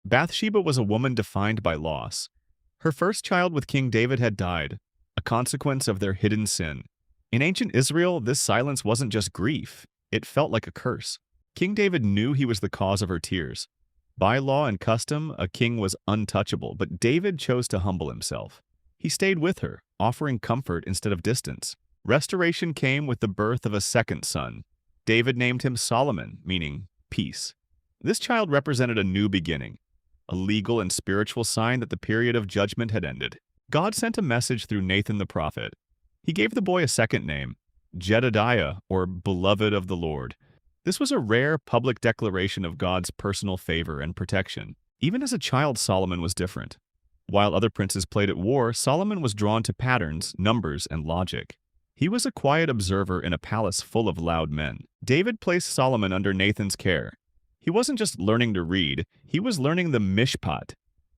Bathsheba was a woman defined by loss. Her first child with King David had died, a consequence of their hidden sin. In ancient Israel, this silence wasn't just grief, it felt like a curse. King David knew he was the cause of her tears. By law and custom, a king was untouchable, but David chose to humble himself. He stayed with her, offering comfort instead of distance. Restoration came with the birth of a second son. David named him Solomon, meaning peace. This child represented a new beginning, a legal and spiritual sign that the period of judgment had ended. God sent a message through Nathan the prophet. He gave the boy a second name, Jedediah, or Beloved of the Lord. This was a rare public declaration of God's personal favor and protection. Even as a child, Solomon was different. While other princes played at war, Solomon was drawn to patterns, numbers, and logic. He was a quiet observer in a palace full of loud men. David placed Solomon under Nathan's care. He wasn't just learning to read, he was learning the mishpat,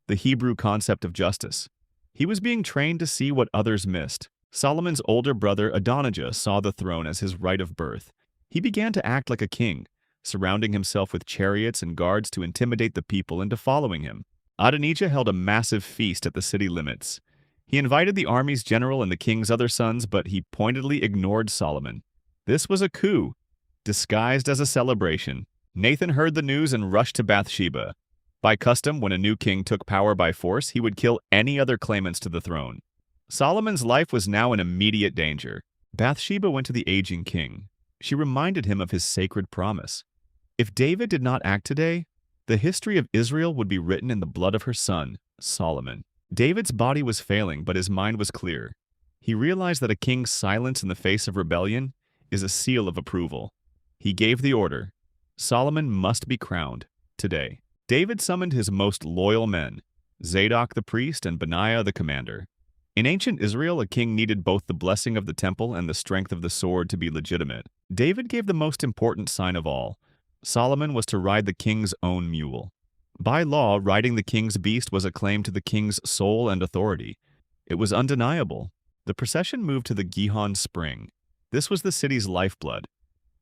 the Hebrew concept of justice. He was being trained to see what others missed. Solomon's older brother Adonijah saw the throne as his right of birth. He began to act like a king, surrounding himself with chariots and guards to intimidate the people into following him. Adonijah held a massive feast at the city limits. He invited the army's general and the king's other sons, but he pointedly ignored Solomon. This was a coup, disguised as a celebration. Nathan heard the news and rushed to Bathsheba. By custom, when a new king took power by force, he would kill any other claimants to the throne. Solomon's life was now in immediate danger. Bathsheba went to the aging king. She reminded him of his sacred promise. If David did not act today, the history of Israel would be written in the blood of her son, Solomon. David's body was failing, but his mind was clear. He realized that a king's silence in the face of rebellion is a seal of approval. He gave the order. Solomon must be crowned today. David summoned his most loyal men, Zadok the priest and Benaiah the commander. In ancient Israel, a king needed both the blessing of the temple and the strength of the sword to be legitimate. David gave the most important sign of all. Solomon was to ride the king's own mule. By law, riding the king's beast was a claim to the king's soul and authority. It was undeniable. The procession moved to the Gihon Spring. This was the city's lifeblood.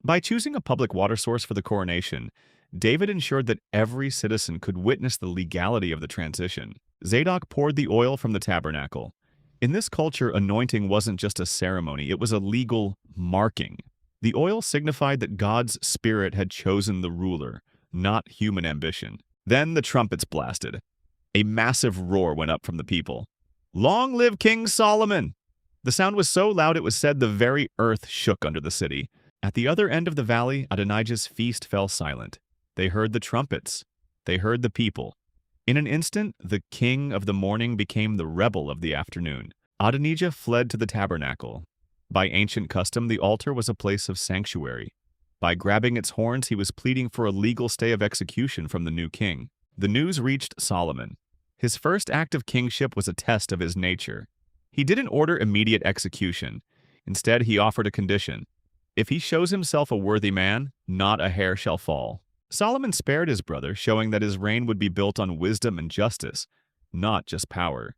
By choosing a public water source for the coronation, David ensured that every citizen could witness the legality of the transition. Zadok poured the oil from the tabernacle. In this culture, anointing wasn't just a ceremony, it was a legal marking. The oil signified that God's Spirit had chosen the ruler, not human ambition. Then the trumpets blasted. A massive roar went up from the people. "Long live King Solomon!" The sound was so loud it was said the very earth shook under the city. At the other end of the valley, Adonijah's feast fell silent. They heard the trumpets. They heard the people. In an instant, the king of the morning became the rebel of the afternoon. Adonijah fled to the tabernacle. By ancient custom, the altar was a place of sanctuary. By grabbing its horns, he was pleading for a legal stay of execution from the new king. The news reached Solomon. His first act of kingship was a test of his nature. He didn't order immediate execution. Instead, he offered a condition. If he shows himself a worthy man, not a hair shall fall. Solomon spared his brother, showing that his reign would be built on wisdom and justice, not just power.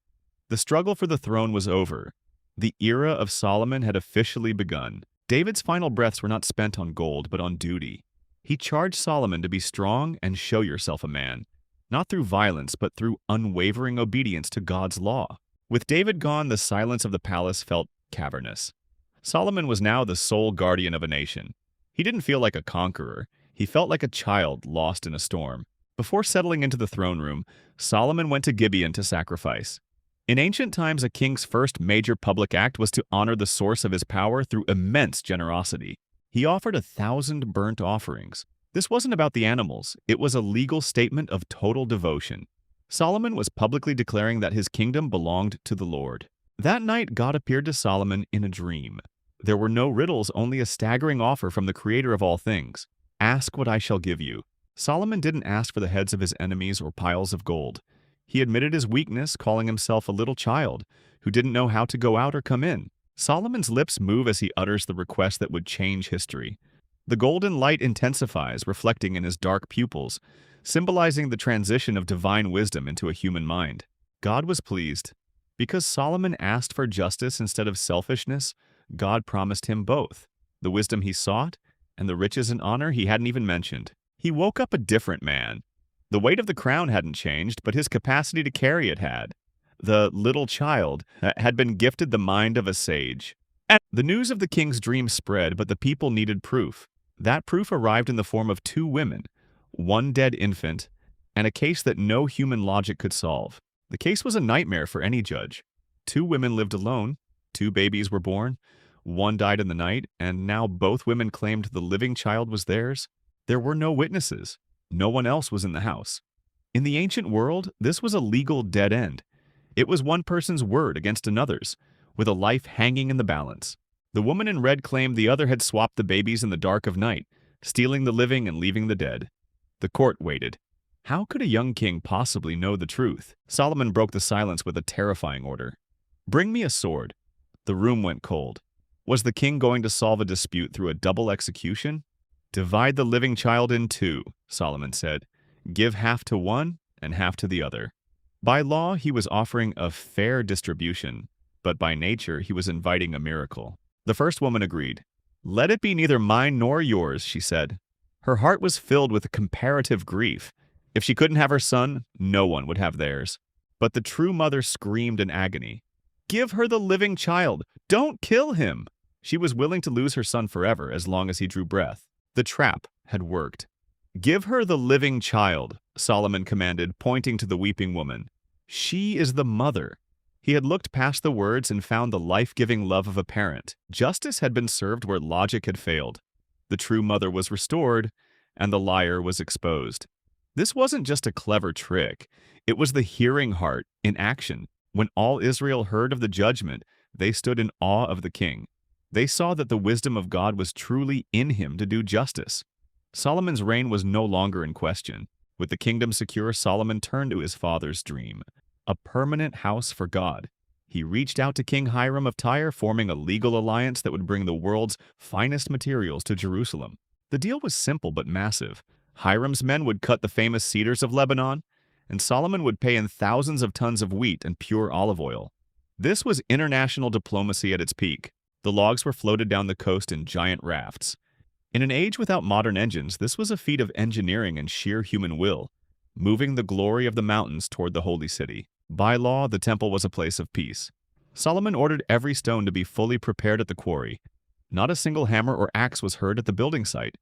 The struggle for the throne was over. The era of Solomon had officially begun. David's final breaths were not spent on gold, but on duty. He charged Solomon to be strong and show yourself a man, not through violence, but through unwavering obedience to God's law. With David gone, the silence of the palace felt cavernous. Solomon was now the sole guardian of a nation. He didn't feel like a conqueror. He felt like a child lost in a storm. Before settling into the throne room, Solomon went to Gibeon to sacrifice. In ancient times, a king's first major public act was to honor the source of his power through immense generosity. He offered 1,000 burnt offerings. This wasn't about the animals. It was a legal statement of total devotion. Solomon was publicly declaring that his kingdom belonged to the Lord. That night, God appeared to Solomon in a dream. There were no riddles, only a staggering offer from the Creator of all things. "Ask what I shall give you." Solomon didn't ask for the heads of his enemies or piles of gold. He admitted his weakness, calling himself a little child who didn't know how to go out or come in. Solomon's lips move as he utters the request that would change history. The golden light intensifies, reflecting in his dark pupils, symbolizing the transition of divine wisdom into a human mind. God was pleased. Because Solomon asked for justice instead of selfishness, God promised him both, the wisdom he sought and the riches and honor he hadn't even mentioned. He woke up a different man. The weight of the crown hadn't changed, but his capacity to carry it had. The little child had been gifted the mind of a sage. The news of the king's dream spread, but the people needed proof. That proof arrived in the form of two women, one dead infant, and a case that no human logic could solve. The case was a nightmare for any judge. Two women lived alone, two babies were born, one died in the night, and now both women claimed the living child was theirs. There were no witnesses. No one else was in the house. In the ancient world, this was a legal dead end. It was one person's word against another's, with a life hanging in the balance. The woman in red claimed the other had swapped the babies in the dark of night, stealing the living and leaving the dead. The court waited. How could a young king possibly know the truth? Solomon broke the silence with a terrifying order. "Bring me a sword." The room went cold. Was the king going to solve a dispute through a double execution? "Divide the living child in two," Solomon said. "Give half to one and half to the other." By law, he was offering a fair distribution, but by nature, he was inviting a miracle. The first woman agreed. "Let it be neither mine nor yours," she said. Her heart was filled with comparative grief. If she couldn't have her son, no one would have theirs. But the true mother screamed in agony. "Give her the living child! Don't kill him!" She was willing to lose her son forever as long as he drew breath. The trap had worked. "Give her the living child," Solomon commanded, pointing to the weeping woman. "She is the mother." He had looked past the words and found the life-giving love of a parent. Justice had been served where logic had failed. The true mother was restored, and the liar was exposed. This wasn't just a clever trick. It was the hearing heart in action. When all Israel heard of the judgment, they stood in awe of the king. They saw that the wisdom of God was truly in him to do justice. Solomon's reign was no longer in question. With the kingdom secure, Solomon turned to his father's dream, a permanent house for God. He reached out to King Hiram of Tyre, forming a legal alliance that would bring the world's finest materials to Jerusalem. The deal was simple but massive. Hiram's men would cut the famous cedars of Lebanon, and Solomon would pay in thousands of tons of wheat and pure olive oil. This was international diplomacy at its peak. The logs were floated down the coast in giant rafts. In an age without modern engines, this was a feat of engineering and sheer human will, moving the glory of the mountains toward the holy city. By law, the temple was a place of peace. Solomon ordered every stone to be fully prepared at the quarry. Not a single hammer or axe was heard at the building site.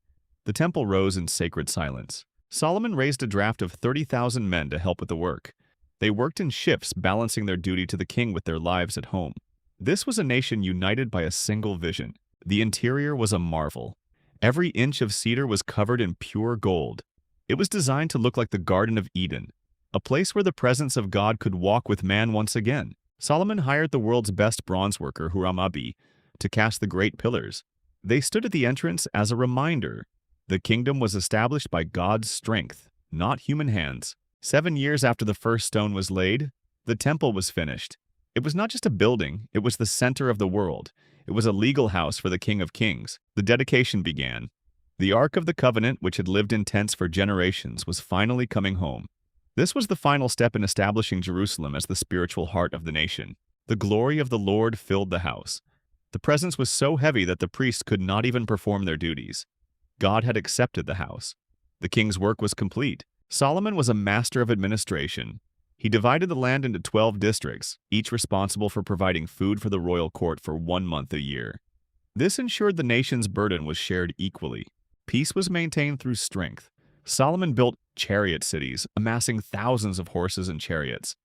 The temple rose in sacred silence. Solomon raised a draft of 30,000 men to help with the work. They worked in shifts, balancing their duty to the king with their lives at home. This was a nation united by a single vision. The interior was a marvel. Every inch of cedar was covered in pure gold. It was designed to look like the Garden of Eden, a place where the presence of God could walk with man once again. Solomon hired the world's best bronze worker, Huram-Abi, to cast the great pillars. They stood at the entrance as a reminder. The kingdom was established by God's strength, not human hands. 7 years after the first stone was laid, the temple was finished. It was not just a building, it was the center of the world. It was a legal house for the King of Kings. The dedication began. The Ark of the Covenant, which had lived in tents for generations, was finally coming home. This was the final step in establishing Jerusalem as the spiritual heart of the nation. The glory of the Lord filled the house. The presence was so heavy that the priests could not even perform their duties. God had accepted the house. The king's work was complete. Solomon was a master of administration. He divided the land into 12 districts, each responsible for providing food for the royal court for 1 month a year. This ensured the nation's burden was shared equally. Peace was maintained through strength. Solomon built chariot cities, amassing thousands of horses and chariots.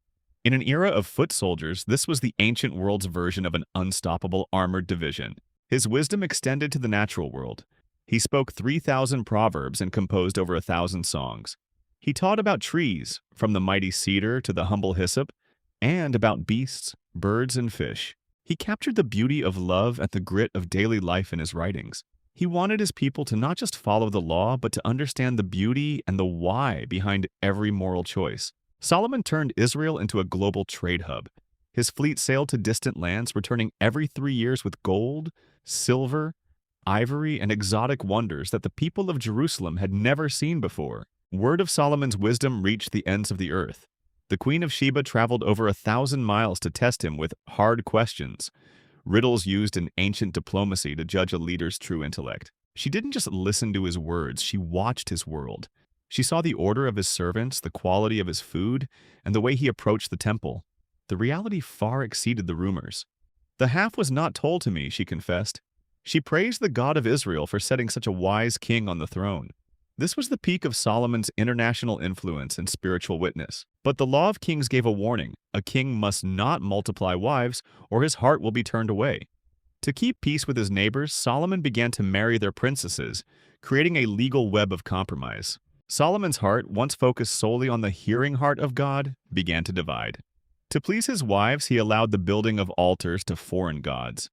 In an era of foot soldiers, this was the ancient world's version of an unstoppable armored division. His wisdom extended to the natural world. He spoke 3,000 proverbs and composed over 1,000 songs. He taught about trees, from the mighty cedar to the humble hyssop, and about beasts, birds, and fish. He captured the beauty of love and the grit of daily life in his writings. He wanted his people to not just follow the law, but to understand the beauty and the why behind every moral choice. Solomon turned Israel into a global trade hub. His fleet sailed to distant lands, returning every 3 years with gold, silver, ivory, and exotic wonders that the people of Jerusalem had never seen before. Word of Solomon's wisdom reached the ends of the earth. The Queen of Sheba traveled over 1,000 miles to test him with hard questions, riddles used in ancient diplomacy to judge a leader's true intellect. She didn't just listen to his words, she watched his world. She saw the order of his servants, the quality of his food, and the way he approached the temple. The reality far exceeded the rumors. "The half was not told to me," she confessed. She praised the God of Israel for setting such a wise king on the throne. This was the peak of Solomon's international influence and spiritual witness. But the law of kings gave a warning: a king must not multiply wives, or his heart will be turned away. To keep peace with his neighbors, Solomon began to marry their princesses, creating a legal web of compromise. Solomon's heart, once focused solely on the hearing heart of God, began to divide. To please his wives, he allowed the building of altars to foreign gods.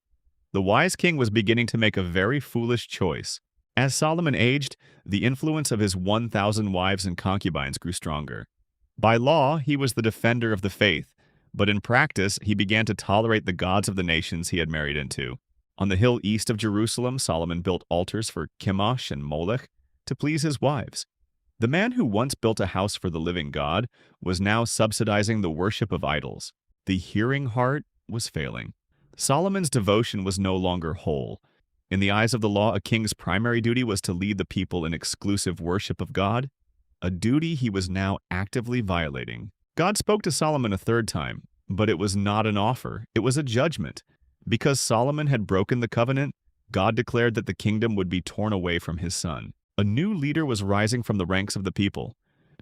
The wise king was beginning to make a very foolish choice. As Solomon aged, the influence of his 1,000 wives and concubines grew stronger. By law, he was the defender of the faith, but in practice, he began to tolerate the gods of the nations he had married into. On the hill east of Jerusalem, Solomon built altars for Chemosh and Molech to please his wives. The man who once built a house for the living God was now subsidizing the worship of idols. The hearing heart was failing. Solomon's devotion was no longer whole. In the eyes of the law, a king's primary duty was to lead the people in exclusive worship of God, a duty he was now actively violating. God spoke to Solomon a third time, but it was not an offer, it was a judgment. Because Solomon had broken the covenant, God declared that the kingdom would be torn away from his son. A new leader was rising from the ranks of the people.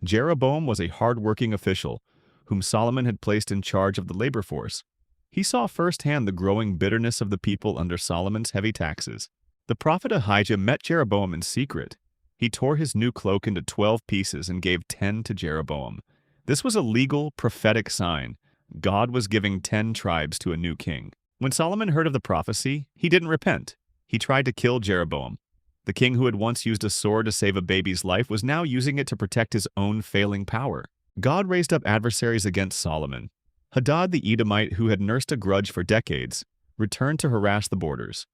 Jeroboam was a hard-working official, whom Solomon had placed in charge of the labor force. He saw firsthand the growing bitterness of the people under Solomon's heavy taxes. The prophet Ahijah met Jeroboam in secret. He tore his new cloak into 12 pieces and gave 10 to Jeroboam. This was a legal, prophetic sign. God was giving 10 tribes to a new king. When Solomon heard of the prophecy, he didn't repent. He tried to kill Jeroboam. The king who had once used a sword to save a baby's life was now using it to protect his own failing power. God raised up adversaries against Solomon. Hadad the Edomite, who had nursed a grudge for decades, returned to harass the borders.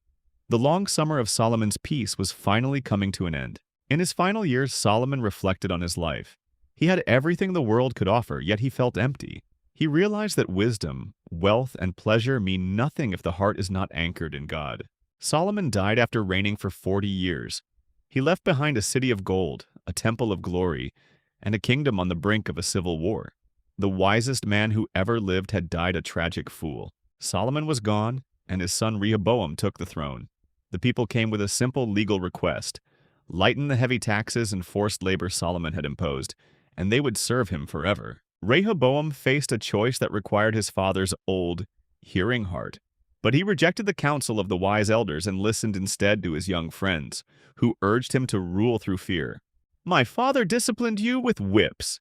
The long summer of Solomon's peace was finally coming to an end. In his final years, Solomon reflected on his life. He had everything the world could offer, yet he felt empty. He realized that wisdom, wealth, and pleasure mean nothing if the heart is not anchored in God. Solomon died after reigning for 40 years. He left behind a city of gold, a temple of glory, and a kingdom on the brink of a civil war. The wisest man who ever lived had died a tragic fool. Solomon was gone, and his son Rehoboam took the throne. The people came with a simple legal request: lighten the heavy taxes and forced labor Solomon had imposed, and they would serve him forever. Rehoboam faced a choice that required his father's old, hearing heart. But he rejected the counsel of the wise elders and listened instead to his young friends, who urged him to rule through fear. "My father disciplined you with whips,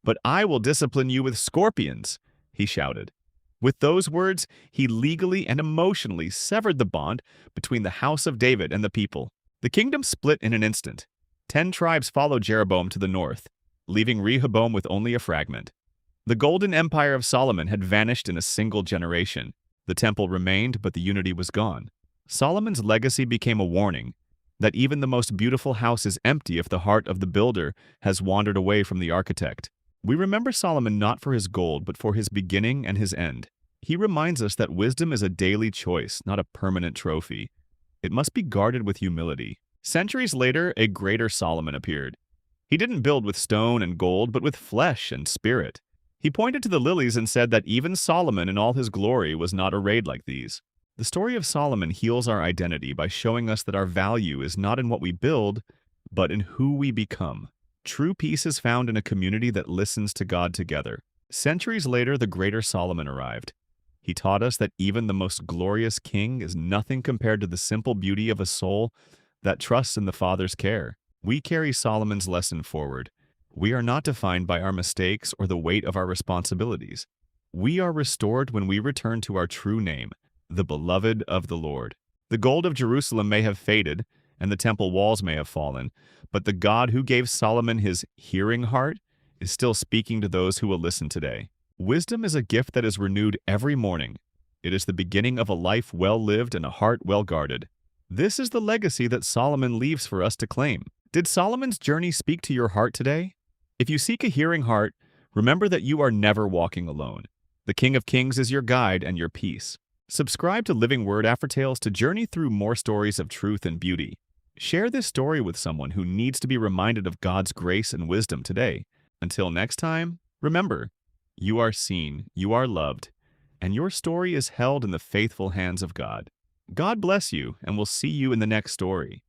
but I will discipline you with scorpions," he shouted. With those words, he legally and emotionally severed the bond between the house of David and the people. The kingdom split in an instant. 10 tribes followed Jeroboam to the north, leaving Rehoboam with only a fragment. The golden empire of Solomon had vanished in a single generation. The temple remained, but the unity was gone. Solomon's legacy became a warning that even the most beautiful house is empty if the heart of the builder has wandered away from the architect. We remember Solomon not for his gold, but for his beginning and his end. He reminds us that wisdom is a daily choice, not a permanent trophy. It must be guarded with humility. Centuries later, a greater Solomon appeared. He didn't build with stone and gold, but with flesh and spirit. He pointed to the lilies and said that even Solomon in all his glory was not arrayed like these. The story of Solomon heals our identity by showing us that our value is not in what we build, but in who we become. True peace is found in a community that listens to God together. Centuries later, the greater Solomon arrived. He taught us that even the most glorious king is nothing compared to the simple beauty of a soul that trusts in the Father's care. We carry Solomon's lesson forward. We are not defined by our mistakes or the weight of our responsibilities. We are restored when we return to our true name, the beloved of the Lord. The gold of Jerusalem may have faded, and the temple walls may have fallen, but the God who gave Solomon his hearing heart is still speaking to those who will listen today. Wisdom is a gift that is renewed every morning. It is the beginning of a life well lived and a heart well guarded. This is the legacy that Solomon leaves for us to claim. Did Solomon's journey speak to your heart today? If you seek a hearing heart, remember that you are never walking alone. The King of Kings is your guide and your peace. Subscribe to Living Word Afrotales to journey through more stories of truth and beauty. Share this story with someone who needs to be reminded of God's grace and wisdom today. Until next time, remember, you are seen, you are loved, and your story is held in the faithful hands of God. God bless you, and we'll see you in the next story.